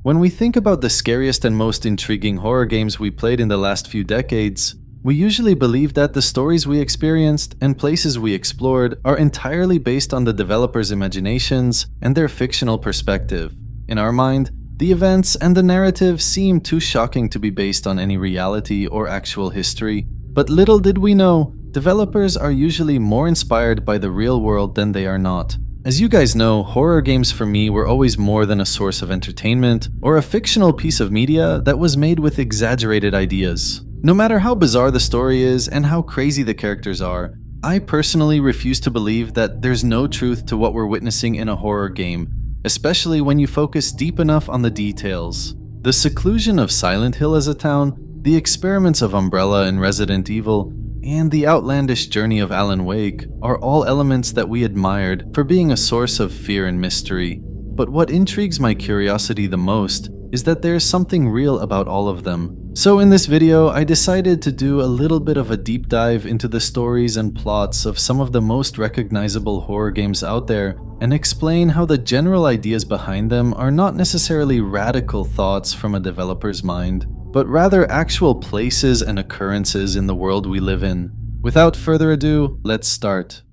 When we think about the scariest and most intriguing horror games we played in the last few decades, we usually believe that the stories we experienced and places we explored are entirely based on the developers' imaginations and their fictional perspective. In our mind, the events and the narrative seem too shocking to be based on any reality or actual history, but little did we know, developers are usually more inspired by the real world than they are not. As you guys know, horror games for me were always more than a source of entertainment or a fictional piece of media that was made with exaggerated ideas. No matter how bizarre the story is and how crazy the characters are, I personally refuse to believe that there's no truth to what we're witnessing in a horror game, especially when you focus deep enough on the details. The seclusion of Silent Hill as a town, the experiments of Umbrella and Resident Evil, and the outlandish journey of Alan Wake are all elements that we admired for being a source of fear and mystery. But what intrigues my curiosity the most is that there's something real about all of them. So in this video, I decided to do a little bit of a deep dive into the stories and plots of some of the most recognizable horror games out there and explain how the general ideas behind them are not necessarily radical thoughts from a developer's mind, but rather actual places and occurrences in the world we live in. Without further ado, let's start.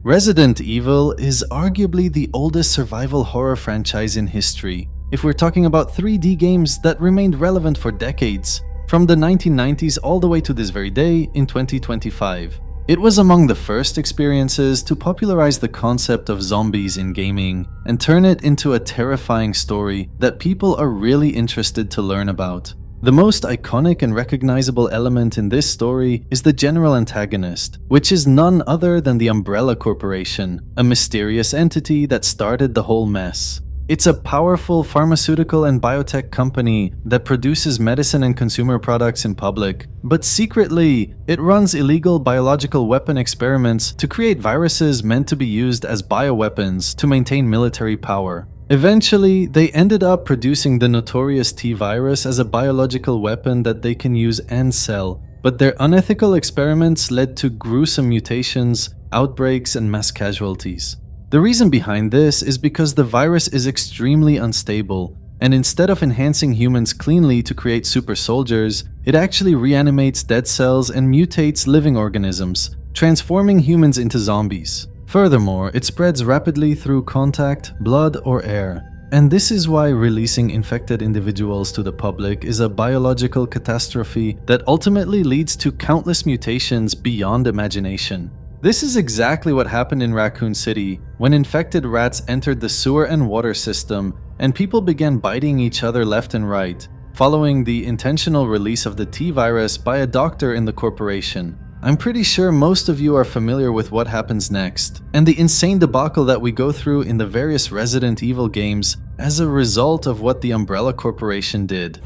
Resident Evil is arguably the oldest survival horror franchise in history, if we're talking about 3D games that remained relevant for decades, from the 1990s all the way to this very day in 2025. It was among the first experiences to popularize the concept of zombies in gaming and turn it into a terrifying story that people are really interested to learn about. The most iconic and recognizable element in this story is the general antagonist, which is none other than the Umbrella Corporation, a mysterious entity that started the whole mess. It's a powerful pharmaceutical and biotech company that produces medicine and consumer products in public, but secretly, it runs illegal biological weapon experiments to create viruses meant to be used as bioweapons to maintain military power. Eventually, they ended up producing the notorious T-virus as a biological weapon that they can use and sell, but their unethical experiments led to gruesome mutations, outbreaks, and mass casualties. The reason behind this is because the virus is extremely unstable, and instead of enhancing humans cleanly to create super soldiers, it actually reanimates dead cells and mutates living organisms, transforming humans into zombies. Furthermore, it spreads rapidly through contact, blood, or air. And this is why releasing infected individuals to the public is a biological catastrophe that ultimately leads to countless mutations beyond imagination. This is exactly what happened in Raccoon City, when infected rats entered the sewer and water system, and people began biting each other left and right, following the intentional release of the T-virus by a doctor in the corporation. I'm pretty sure most of you are familiar with what happens next, and the insane debacle that we go through in the various Resident Evil games as a result of what the Umbrella Corporation did.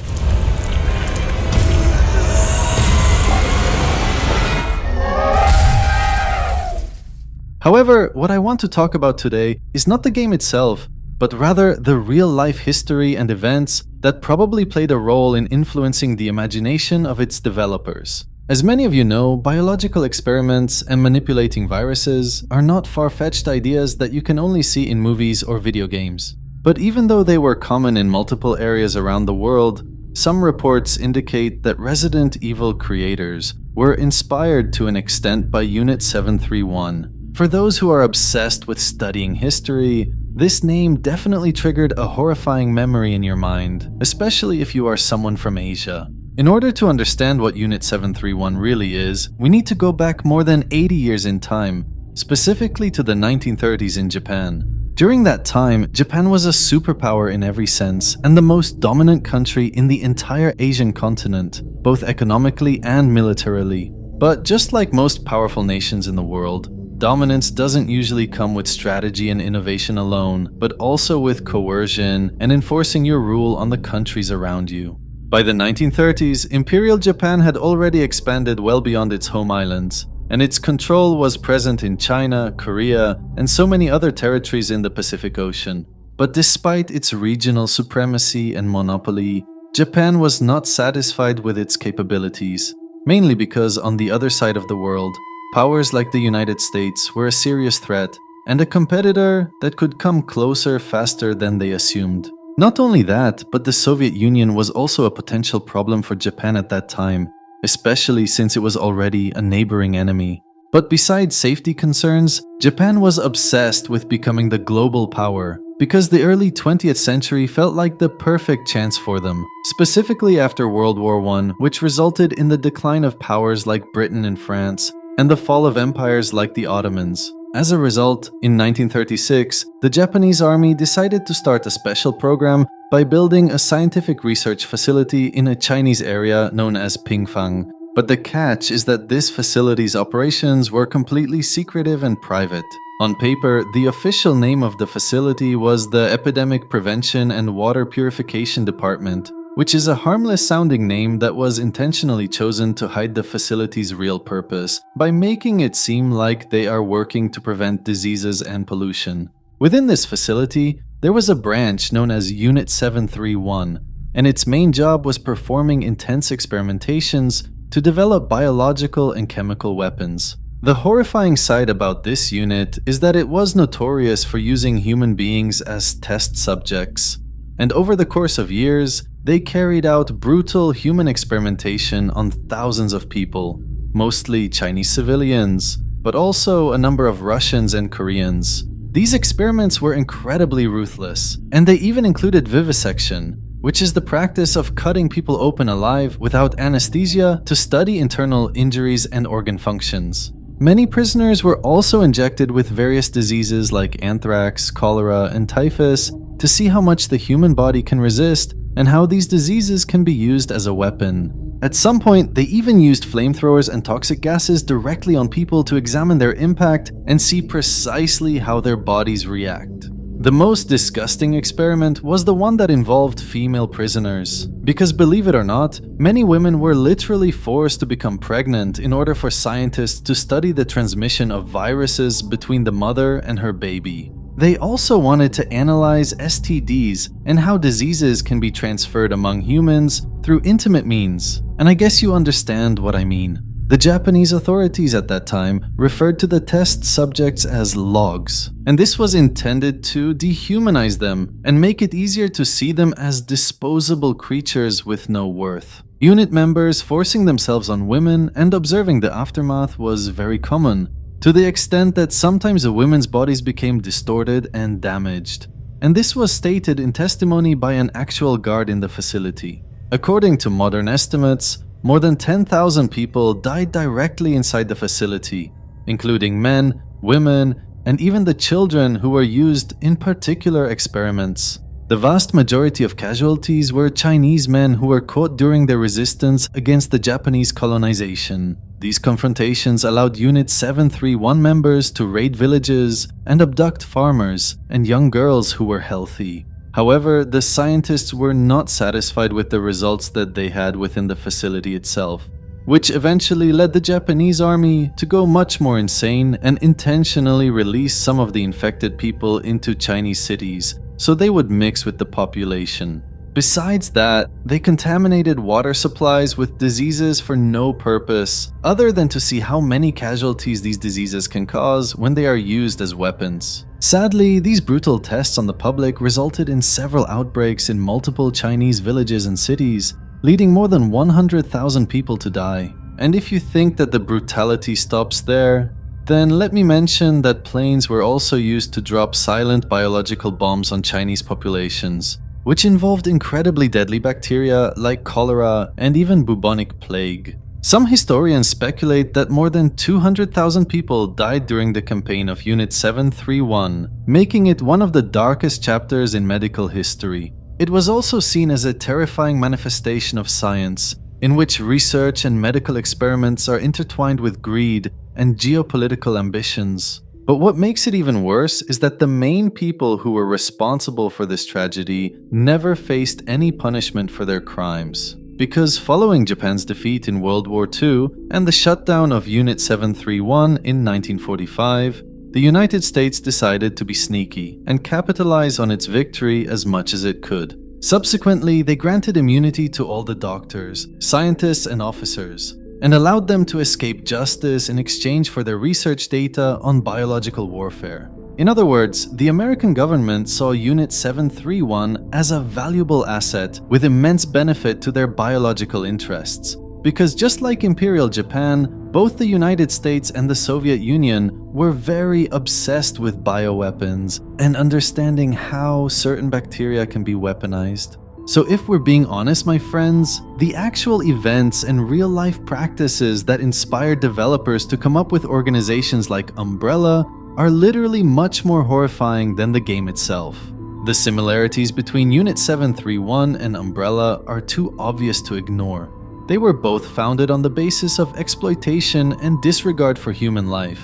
However, what I want to talk about today is not the game itself, but rather the real-life history and events that probably played a role in influencing the imagination of its developers. As many of you know, biological experiments and manipulating viruses are not far-fetched ideas that you can only see in movies or video games. But even though they were common in multiple areas around the world, some reports indicate that Resident Evil creators were inspired to an extent by Unit 731. For those who are obsessed with studying history, this name definitely triggered a horrifying memory in your mind, especially if you are someone from Asia. In order to understand what Unit 731 really is, we need to go back more than 80 years in time, specifically to the 1930s in Japan. During that time, Japan was a superpower in every sense and the most dominant country in the entire Asian continent, both economically and militarily. But just like most powerful nations in the world, dominance doesn't usually come with strategy and innovation alone, but also with coercion and enforcing your rule on the countries around you. By the 1930s, Imperial Japan had already expanded well beyond its home islands, and its control was present in China, Korea, and so many other territories in the Pacific Ocean. But despite its regional supremacy and monopoly, Japan was not satisfied with its capabilities, mainly because on the other side of the world, Powers like the United States were a serious threat, and a competitor that could come closer faster than they assumed. Not only that, but the Soviet Union was also a potential problem for Japan at that time, especially since it was already a neighboring enemy. But besides safety concerns, Japan was obsessed with becoming the global power, because the early 20th century felt like the perfect chance for them, specifically after World War I, which resulted in the decline of powers like Britain and France, and the fall of empires like the Ottomans. As a result, in 1936, the Japanese army decided to start a special program by building a scientific research facility in a Chinese area known as Pingfang. But the catch is that this facility's operations were completely secretive and private. On paper, the official name of the facility was the Epidemic Prevention and Water Purification Department, which is a harmless-sounding name that was intentionally chosen to hide the facility's real purpose, by making it seem like they are working to prevent diseases and pollution. Within this facility, there was a branch known as Unit 731, and its main job was performing intense experimentations to develop biological and chemical weapons. The horrifying side about this unit is that it was notorious for using human beings as test subjects. And over the course of years, they carried out brutal human experimentation on thousands of people, mostly Chinese civilians, but also a number of Russians and Koreans. These experiments were incredibly ruthless, and they even included vivisection, which is the practice of cutting people open alive without anesthesia to study internal injuries and organ functions. Many prisoners were also injected with various diseases like anthrax, cholera, and typhus to see how much the human body can resist and how these diseases can be used as a weapon. At some point, they even used flamethrowers and toxic gases directly on people to examine their impact and see precisely how their bodies react. The most disgusting experiment was the one that involved female prisoners. Because believe it or not, many women were literally forced to become pregnant in order for scientists to study the transmission of viruses between the mother and her baby. They also wanted to analyze STDs and how diseases can be transferred among humans through intimate means. And I guess you understand what I mean. The Japanese authorities at that time referred to the test subjects as logs, and this was intended to dehumanize them and make it easier to see them as disposable creatures with no worth. Unit members forcing themselves on women and observing the aftermath was very common, to the extent that sometimes the women's bodies became distorted and damaged. And this was stated in testimony by an actual guard in the facility. According to modern estimates, more than 10,000 people died directly inside the facility, including men, women, and even the children who were used in particular experiments. The vast majority of casualties were Chinese men who were caught during their resistance against the Japanese colonization. These confrontations allowed Unit 731 members to raid villages and abduct farmers and young girls who were healthy. However, the scientists were not satisfied with the results that they had within the facility itself, which eventually led the Japanese army to go much more insane and intentionally release some of the infected people into Chinese cities so they would mix with the population. Besides that, they contaminated water supplies with diseases for no purpose other than to see how many casualties these diseases can cause when they are used as weapons. Sadly, these brutal tests on the public resulted in several outbreaks in multiple Chinese villages and cities, leading more than 100,000 people to die. And if you think that the brutality stops there, then let me mention that planes were also used to drop silent biological bombs on Chinese populations, which involved incredibly deadly bacteria like cholera and even bubonic plague. Some historians speculate that more than 200,000 people died during the campaign of Unit 731, making it one of the darkest chapters in medical history. It was also seen as a terrifying manifestation of science, in which research and medical experiments are intertwined with greed and geopolitical ambitions. But what makes it even worse is that the main people who were responsible for this tragedy never faced any punishment for their crimes. Because following Japan's defeat in World War II and the shutdown of Unit 731 in 1945, the United States decided to be sneaky and capitalize on its victory as much as it could. Subsequently, they granted immunity to all the doctors, scientists, and officers. and allowed them to escape justice in exchange for their research data on biological warfare. In other words, the American government saw Unit 731 as a valuable asset with immense benefit to their biological interests. Because just like Imperial Japan, both the United States and the Soviet Union were very obsessed with bioweapons and understanding how certain bacteria can be weaponized. So if we're being honest, my friends, the actual events and real-life practices that inspired developers to come up with organizations like Umbrella are literally much more horrifying than the game itself. The similarities between Unit 731 and Umbrella are too obvious to ignore. They were both founded on the basis of exploitation and disregard for human life,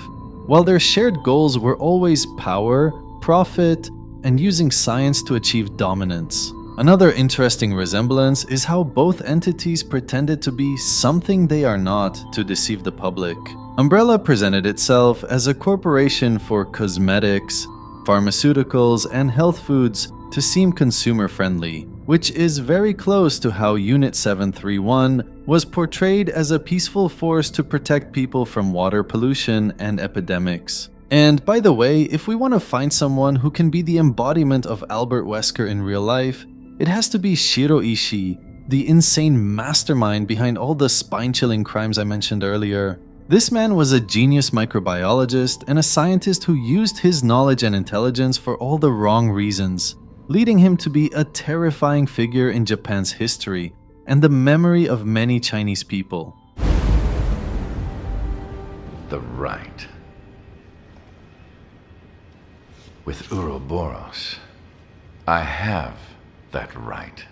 while their shared goals were always power, profit, and using science to achieve dominance. Another interesting resemblance is how both entities pretended to be something they are not to deceive the public. Umbrella presented itself as a corporation for cosmetics, pharmaceuticals, and health foods to seem consumer-friendly, which is very close to how Unit 731 was portrayed as a peaceful force to protect people from water pollution and epidemics. And by the way, if we want to find someone who can be the embodiment of Albert Wesker in real life, it has to be Shiro Ishii, the insane mastermind behind all the spine-chilling crimes I mentioned earlier. This man was a genius microbiologist and a scientist who used his knowledge and intelligence for all the wrong reasons, leading him to be a terrifying figure in Japan's history and the memory of many Chinese people. The right. With Ouroboros, I have that right.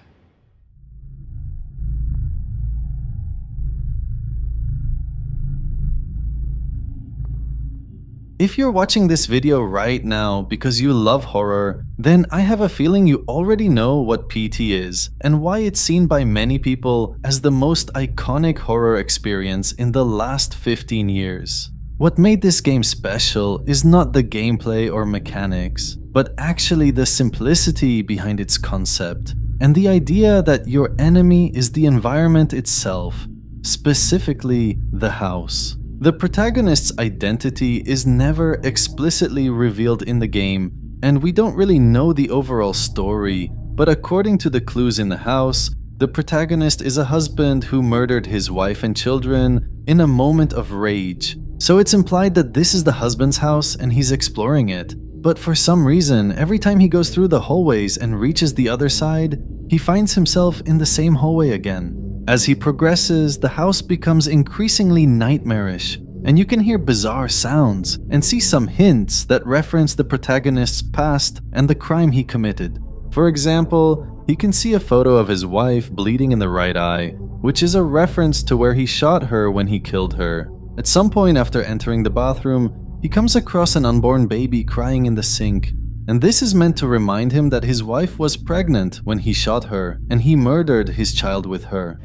If you're watching this video right now because you love horror, then I have a feeling you already know what PT is and why it's seen by many people as the most iconic horror experience in the last 15 years. What made this game special is not the gameplay or mechanics, but actually the simplicity behind its concept and the idea that your enemy is the environment itself, specifically the house. The protagonist's identity is never explicitly revealed in the game, and we don't really know the overall story, but according to the clues in the house, the protagonist is a husband who murdered his wife and children in a moment of rage. So it's implied that this is the husband's house and he's exploring it. But for some reason, every time he goes through the hallways and reaches the other side, he finds himself in the same hallway again. As he progresses, the house becomes increasingly nightmarish, and you can hear bizarre sounds and see some hints that reference the protagonist's past and the crime he committed. For example, he can see a photo of his wife bleeding in the right eye, which is a reference to where he shot her when he killed her. At some point after entering the bathroom, he comes across an unborn baby crying in the sink, and this is meant to remind him that his wife was pregnant when he shot her, and he murdered his child with her.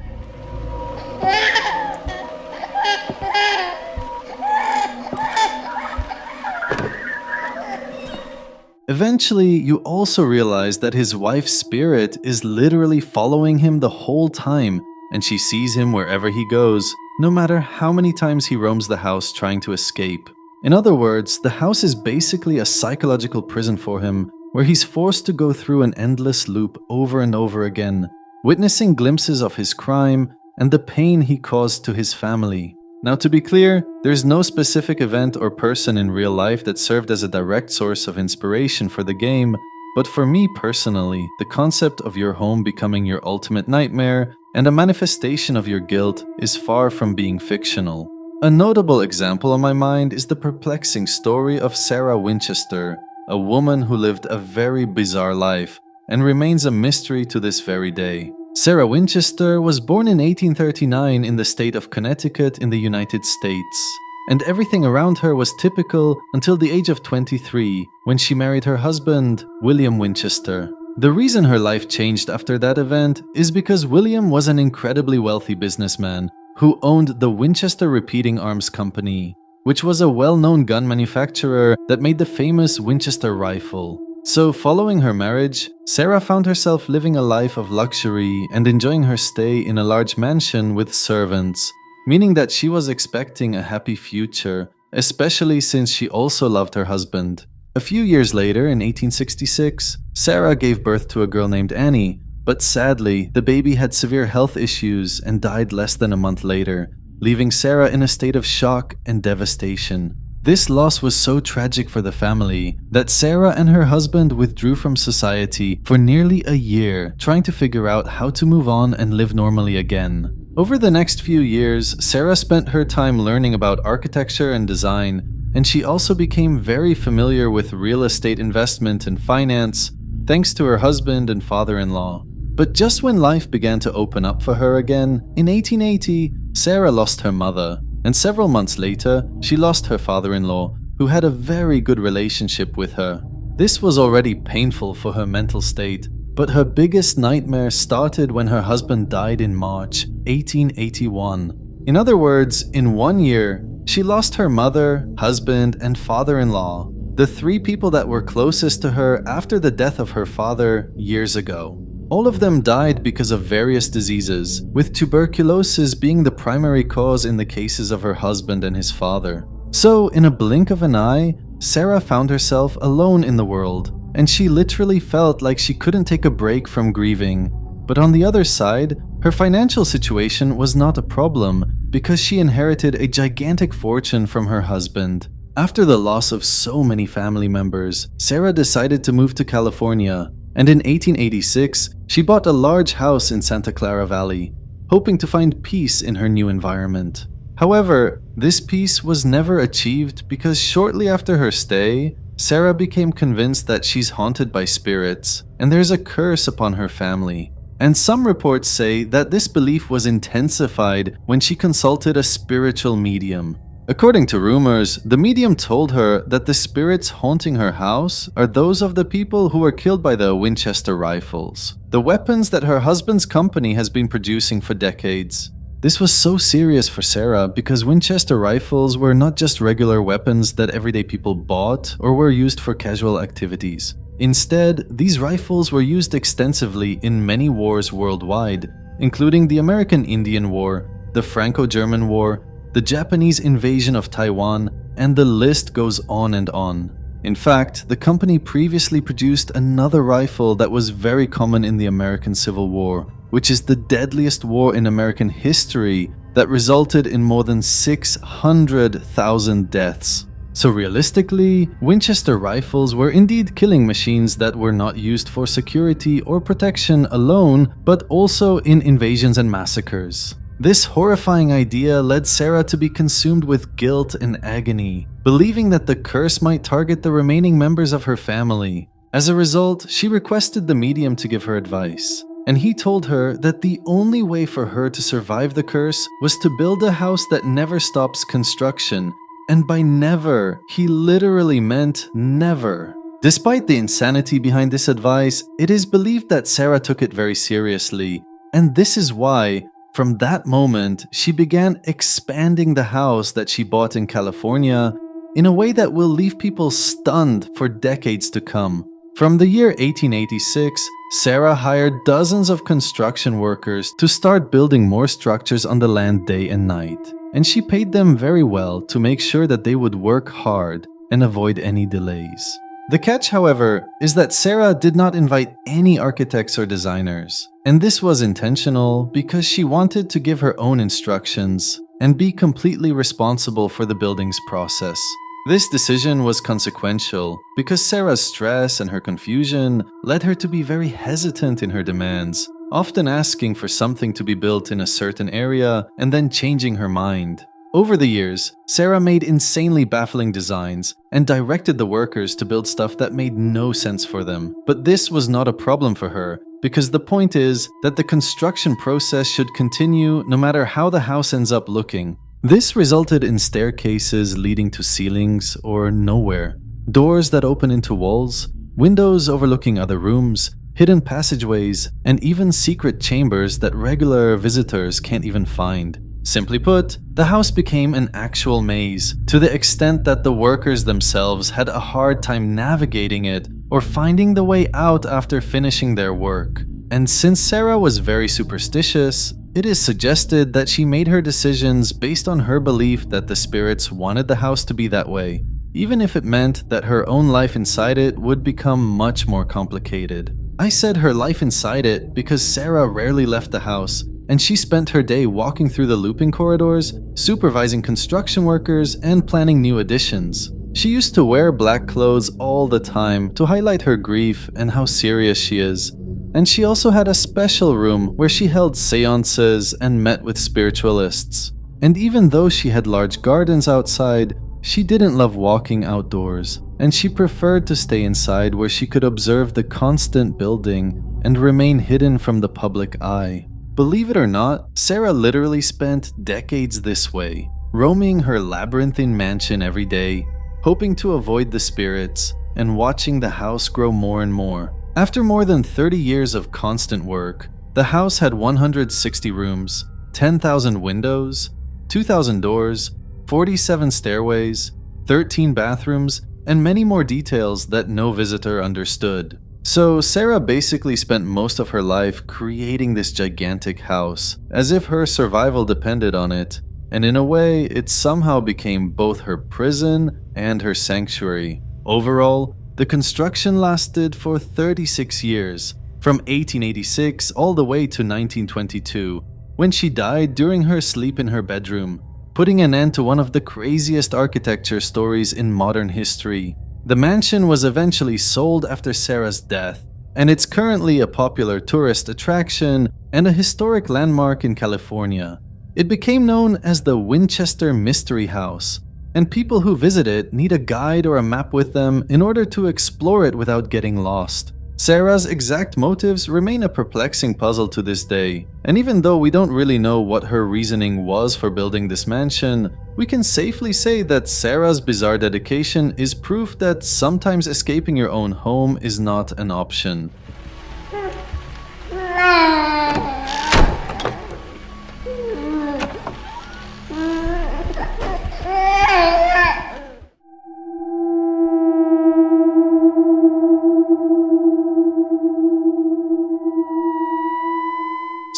Eventually, you also realize that his wife's spirit is literally following him the whole time, and she sees him wherever he goes, no matter how many times he roams the house trying to escape. In other words, the house is basically a psychological prison for him, where he's forced to go through an endless loop over and over again, witnessing glimpses of his crime and the pain he caused to his family. Now, to be clear, there's no specific event or person in real life that served as a direct source of inspiration for the game, but for me personally, the concept of your home becoming your ultimate nightmare and a manifestation of your guilt is far from being fictional. A notable example on my mind is the perplexing story of Sarah Winchester, a woman who lived a very bizarre life and remains a mystery to this very day. Sarah Winchester was born in 1839 in the state of Connecticut in the United States, and everything around her was typical until the age of 23, when she married her husband, William Winchester. The reason her life changed after that event is because William was an incredibly wealthy businessman who owned the Winchester Repeating Arms Company, which was a well-known gun manufacturer that made the famous Winchester rifle. So, following her marriage, Sarah found herself living a life of luxury and enjoying her stay in a large mansion with servants, meaning that she was expecting a happy future, especially since she also loved her husband. A few years later, in 1866, Sarah gave birth to a girl named Annie, but sadly, the baby had severe health issues and died less than a month later, leaving Sarah in a state of shock and devastation. This loss was so tragic for the family that Sarah and her husband withdrew from society for nearly a year, trying to figure out how to move on and live normally again. Over the next few years, Sarah spent her time learning about architecture and design, and she also became very familiar with real estate investment and finance, thanks to her husband and father-in-law. But just when life began to open up for her again, in 1880, Sarah lost her mother, and several months later, she lost her father-in-law, who had a very good relationship with her. This was already painful for her mental state, but her biggest nightmare started when her husband died in March 1881. In other words, in 1 year, she lost her mother, husband, and father-in-law, the three people that were closest to her after the death of her father years ago. All of them died because of various diseases, with tuberculosis being the primary cause in the cases of her husband and his father. So, in a blink of an eye, Sarah found herself alone in the world, and she literally felt like she couldn't take a break from grieving. But on the other side, her financial situation was not a problem because she inherited a gigantic fortune from her husband. After the loss of so many family members, Sarah decided to move to California, and in 1886, she bought a large house in Santa Clara Valley, hoping to find peace in her new environment. However, this peace was never achieved because shortly after her stay, Sarah became convinced that she's haunted by spirits, and there's a curse upon her family. And some reports say that this belief was intensified when she consulted a spiritual medium. According to rumors, the medium told her that the spirits haunting her house are those of the people who were killed by the Winchester rifles, the weapons that her husband's company has been producing for decades. This was so serious for Sarah because Winchester rifles were not just regular weapons that everyday people bought or were used for casual activities. Instead, these rifles were used extensively in many wars worldwide, including the American Indian War, the Franco-German War, the Japanese invasion of Taiwan, and the list goes on and on. In fact, the company previously produced another rifle that was very common in the American Civil War, which is the deadliest war in American history that resulted in more than 600,000 deaths. So realistically, Winchester rifles were indeed killing machines that were not used for security or protection alone, but also in invasions and massacres. This horrifying idea led Sarah to be consumed with guilt and agony, believing that the curse might target the remaining members of her family. As a result, she requested the medium to give her advice, and he told her that the only way for her to survive the curse was to build a house that never stops construction. And by never, he literally meant never. Despite the insanity behind this advice, it is believed that Sarah took it very seriously, and this is why, from that moment, she began expanding the house that she bought in California in a way that will leave people stunned for decades to come. From the year 1886, Sarah hired dozens of construction workers to start building more structures on the land day and night, and she paid them very well to make sure that they would work hard and avoid any delays. The catch, however, is that Sarah did not invite any architects or designers, and this was intentional because she wanted to give her own instructions and be completely responsible for the building's process. This decision was consequential because Sarah's stress and her confusion led her to be very hesitant in her demands, often asking for something to be built in a certain area and then changing her mind. Over the years, Sarah made insanely baffling designs and directed the workers to build stuff that made no sense for them. But this was not a problem for her, because the point is that the construction process should continue no matter how the house ends up looking. This resulted in staircases leading to ceilings or nowhere, doors that open into walls, windows overlooking other rooms, hidden passageways, and even secret chambers that regular visitors can't even find. Simply put, the house became an actual maze, to the extent that the workers themselves had a hard time navigating it or finding the way out after finishing their work. And since Sarah was very superstitious, It is suggested that she made her decisions based on her belief that the spirits wanted the house to be that way, even if it meant that her own life inside it would become much more complicated. I said her life inside it because Sarah rarely left the house, and she spent her day walking through the looping corridors, supervising construction workers, and planning new additions. She used to wear black clothes all the time to highlight her grief and how serious she is. And she also had a special room where she held seances and met with spiritualists. And even though she had large gardens outside, she didn't love walking outdoors, and she preferred to stay inside where she could observe the constant building and remain hidden from the public eye. Believe it or not, Sarah literally spent decades this way, roaming her labyrinthine mansion every day, hoping to avoid the spirits, and watching the house grow more and more. After more than 30 years of constant work, the house had 160 rooms, 10,000 windows, 2,000 doors, 47 stairways, 13 bathrooms, and many more details that no visitor understood. So Sarah basically spent most of her life creating this gigantic house, as if her survival depended on it, and in a way, it somehow became both her prison and her sanctuary. Overall, the construction lasted for 36 years, from 1886 all the way to 1922, when she died during her sleep in her bedroom, putting an end to one of the craziest architecture stories in modern history. The mansion was eventually sold after Sarah's death, and it's currently a popular tourist attraction and a historic landmark in California. It became known as the Winchester Mystery House, and people who visit it need a guide or a map with them in order to explore it without getting lost. Sarah's exact motives remain a perplexing puzzle to this day, and even though we don't really know what her reasoning was for building this mansion, we can safely say that Sarah's bizarre dedication is proof that sometimes escaping your own home is not an option.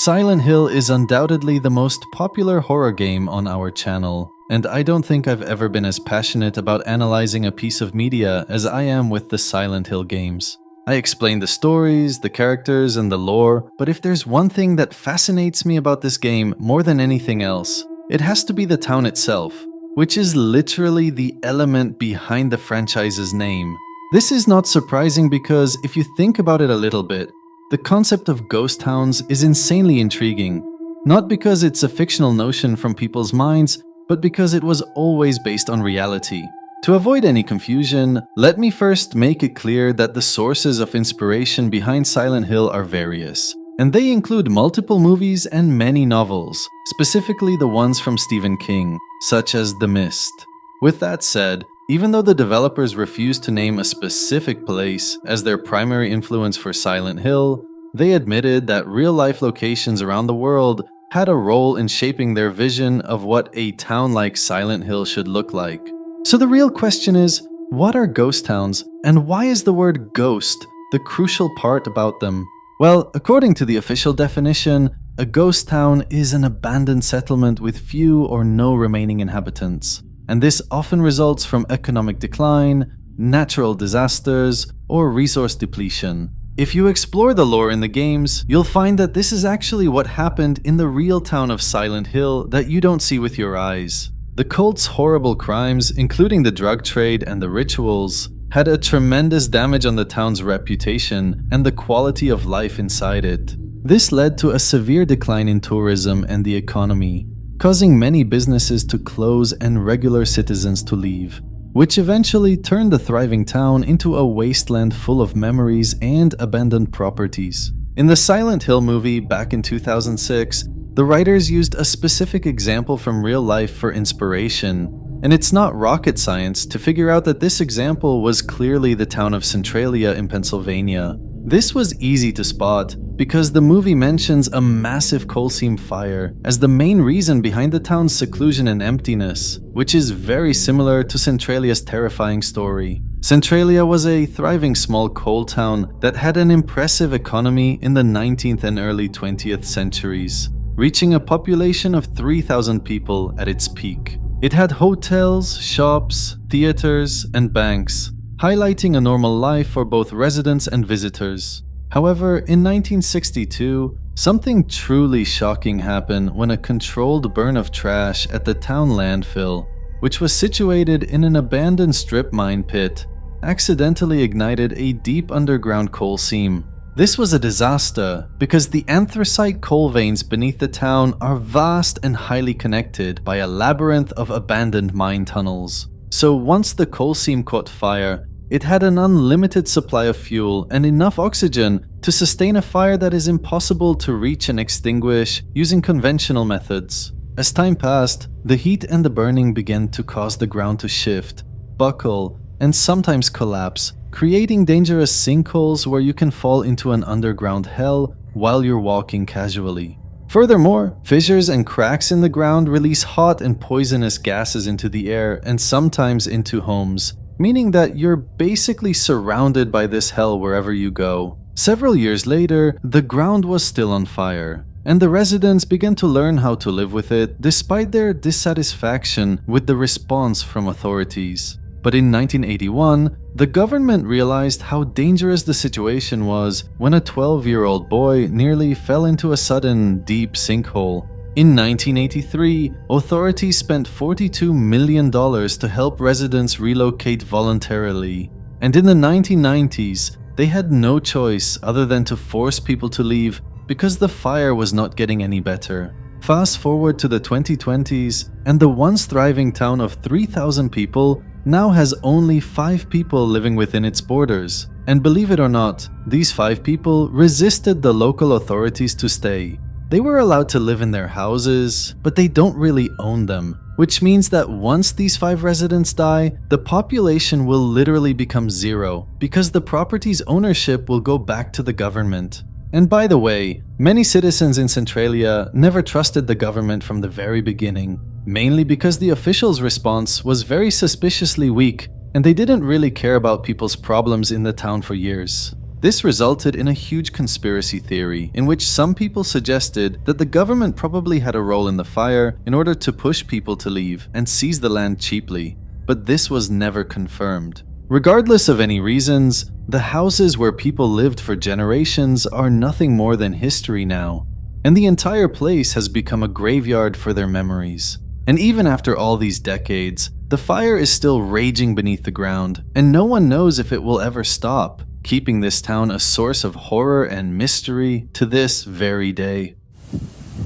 Silent Hill is undoubtedly the most popular horror game on our channel, and I don't think I've ever been as passionate about analyzing a piece of media as I am with the Silent Hill games. I explain the stories, the characters, and the lore, but if there's one thing that fascinates me about this game more than anything else, it has to be the town itself, which is literally the element behind the franchise's name. This is not surprising because if you think about it a little bit, the concept of ghost towns is insanely intriguing, not because it's a fictional notion from people's minds, but because it was always based on reality. To avoid any confusion, let me first make it clear that the sources of inspiration behind Silent Hill are various, and they include multiple movies and many novels, specifically the ones from Stephen King, such as The Mist. With that said, even though the developers refused to name a specific place as their primary influence for Silent Hill, they admitted that real-life locations around the world had a role in shaping their vision of what a town like Silent Hill should look like. So the real question is, what are ghost towns, and why is the word ghost the crucial part about them? Well, according to the official definition, a ghost town is an abandoned settlement with few or no remaining inhabitants. And this often results from economic decline, natural disasters, or resource depletion. If you explore the lore in the games, you'll find that this is actually what happened in the real town of Silent Hill that you don't see with your eyes. The cult's horrible crimes, including the drug trade and the rituals, had a tremendous damage on the town's reputation and the quality of life inside it. This led to a severe decline in tourism and the economy, causing many businesses to close and regular citizens to leave, which eventually turned the thriving town into a wasteland full of memories and abandoned properties. In the Silent Hill movie back in 2006, the writers used a specific example from real life for inspiration, and it's not rocket science to figure out that this example was clearly the town of Centralia in Pennsylvania. This was easy to spot because the movie mentions a massive coal seam fire as the main reason behind the town's seclusion and emptiness, which is very similar to Centralia's terrifying story. Centralia was a thriving small coal town that had an impressive economy in the 19th and early 20th centuries. reaching a population of 3,000 people at its peak. It had hotels, shops, theaters, and banks, highlighting a normal life for both residents and visitors. However, in 1962, something truly shocking happened when a controlled burn of trash at the town landfill, which was situated in an abandoned strip mine pit, accidentally ignited a deep underground coal seam. This was a disaster because the anthracite coal veins beneath the town are vast and highly connected by a labyrinth of abandoned mine tunnels. So once the coal seam caught fire, it had an unlimited supply of fuel and enough oxygen to sustain a fire that is impossible to reach and extinguish using conventional methods. As time passed, the heat and the burning began to cause the ground to shift, buckle, and sometimes collapse, creating dangerous sinkholes where you can fall into an underground hell while you're walking casually. Furthermore, fissures and cracks in the ground release hot and poisonous gases into the air and sometimes into homes, meaning that you're basically surrounded by this hell wherever you go. Several years later, the ground was still on fire, and the residents began to learn how to live with it despite their dissatisfaction with the response from authorities. But in 1981, the government realized how dangerous the situation was when a 12-year-old boy nearly fell into a sudden, deep sinkhole. In 1983, authorities spent $42 million to help residents relocate voluntarily. And in the 1990s, they had no choice other than to force people to leave because the fire was not getting any better. Fast forward to the 2020s, and the once thriving town of 3,000 people now has only 5 people living within its borders. And believe it or not, these 5 people resisted the local authorities to stay. They were allowed to live in their houses, but they don't really own them, which means that once these 5 residents die, the population will literally become zero because the property's ownership will go back to the government. And by the way, many citizens in Centralia never trusted the government from the very beginning, mainly because the officials' response was very suspiciously weak and they didn't really care about people's problems in the town for years. This resulted in a huge conspiracy theory in which some people suggested that the government probably had a role in the fire in order to push people to leave and seize the land cheaply, but this was never confirmed. Regardless of any reasons, the houses where people lived for generations are nothing more than history now, and the entire place has become a graveyard for their memories. And even after all these decades, the fire is still raging beneath the ground, and no one knows if it will ever stop, keeping this town a source of horror and mystery to this very day.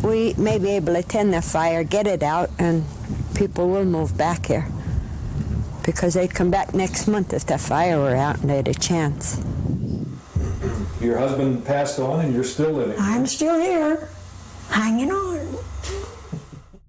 We may be able to tend the fire, get it out, and people will move back here. Because they'd come back next month if the fire were out and they had a chance. Your husband passed on and you're still living. I'm still here, hanging on.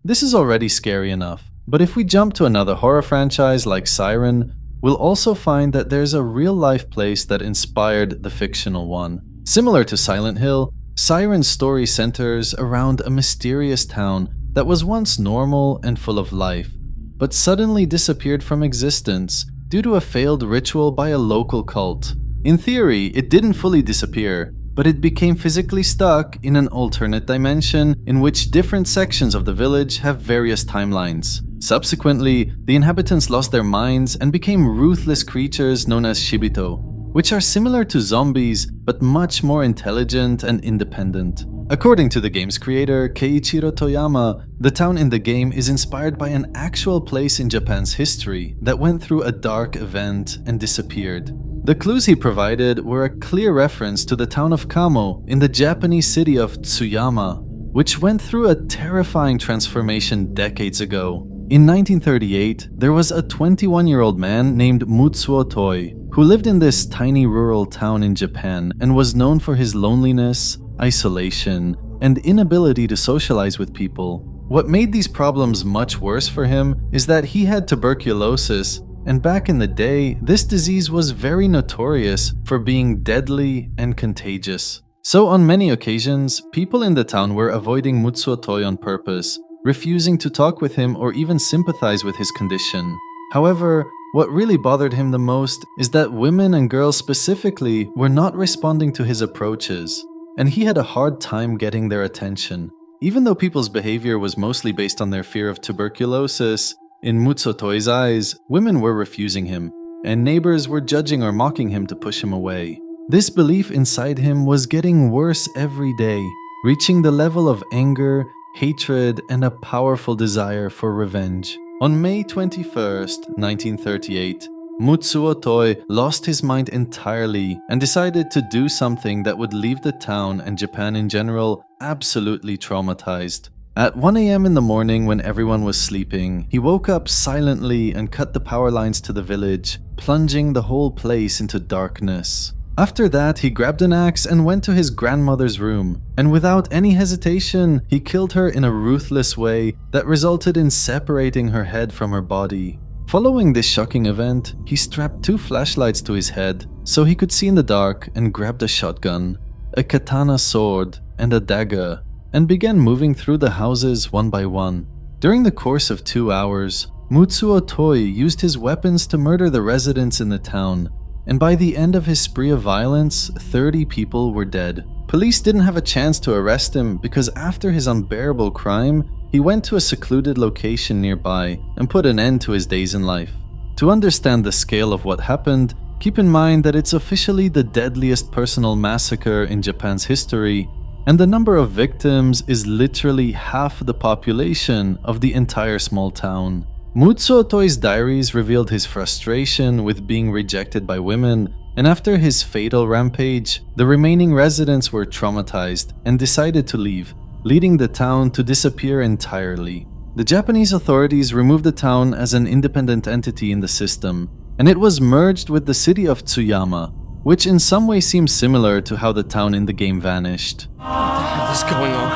This is already scary enough, but if we jump to another horror franchise like Siren, we'll also find that there's a real-life place that inspired the fictional one. Similar to Silent Hill, Siren's story centers around a mysterious town that was once normal and full of life, but suddenly disappeared from existence due to a failed ritual by a local cult. In theory, it didn't fully disappear, but it became physically stuck in an alternate dimension in which different sections of the village have various timelines. Subsequently, the inhabitants lost their minds and became ruthless creatures known as Shibito, which are similar to zombies but much more intelligent and independent. According to the game's creator, Keiichiro Toyama, the town in the game is inspired by an actual place in Japan's history that went through a dark event and disappeared. The clues he provided were a clear reference to the town of Kamo in the Japanese city of Tsuyama, which went through a terrifying transformation decades ago. In 1938, there was a 21-year-old man named Mutsuo Toi who lived in this tiny rural town in Japan and was known for his loneliness, isolation, and inability to socialize with people. What made these problems much worse for him is that he had tuberculosis, and back in the day, this disease was very notorious for being deadly and contagious. So on many occasions, people in the town were avoiding Mutsuo Toi on purpose, refusing to talk with him or even sympathize with his condition. However, what really bothered him the most is that women and girls specifically were not responding to his approaches, and he had a hard time getting their attention. Even though people's behavior was mostly based on their fear of tuberculosis, in Mutsuotoi's eyes, women were refusing him, and neighbors were judging or mocking him to push him away. This belief inside him was getting worse every day, reaching the level of anger, hatred, and a powerful desire for revenge. On May 21st, 1938, Mutsuotoi lost his mind entirely and decided to do something that would leave the town and Japan in general absolutely traumatized. At 1 a.m. in the morning when everyone was sleeping, he woke up silently and cut the power lines to the village, plunging the whole place into darkness. After that, he grabbed an axe and went to his grandmother's room, and without any hesitation, he killed her in a ruthless way that resulted in separating her head from her body. Following this shocking event, he strapped 2 flashlights to his head so he could see in the dark and grabbed a shotgun, a katana sword, and a dagger, and began moving through the houses one by one. During the course of 2 hours, Mutsuotoi used his weapons to murder the residents in the town, and by the end of his spree of violence, 30 people were dead. Police didn't have a chance to arrest him because after his unbearable crime, he went to a secluded location nearby and put an end to his days in life. To understand the scale of what happened, keep in mind that it's officially the deadliest personal massacre in Japan's history, and the number of victims is literally half the population of the entire small town. Mutsuotoi's diaries revealed his frustration with being rejected by women, and after his fatal rampage, the remaining residents were traumatized and decided to leave, leading the town to disappear entirely. The Japanese authorities removed the town as an independent entity in the system, and it was merged with the city of Tsuyama, which in some way seems similar to how the town in the game vanished. What the hell is going on?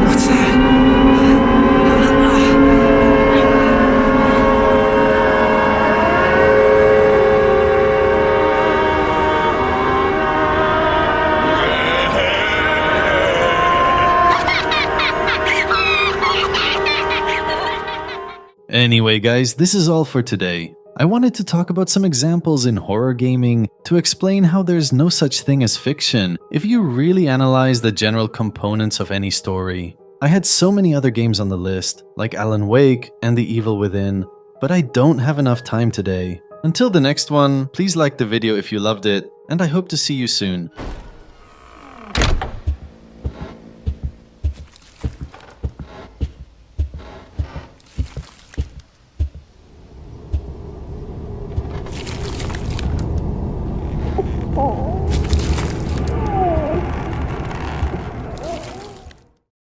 What's that? Anyway guys, this is all for today. I wanted to talk about some examples in horror gaming to explain how there's no such thing as fiction if you really analyze the general components of any story. I had so many other games on the list, like Alan Wake and The Evil Within, but I don't have enough time today. Until the next one, please like the video if you loved it, and I hope to see you soon.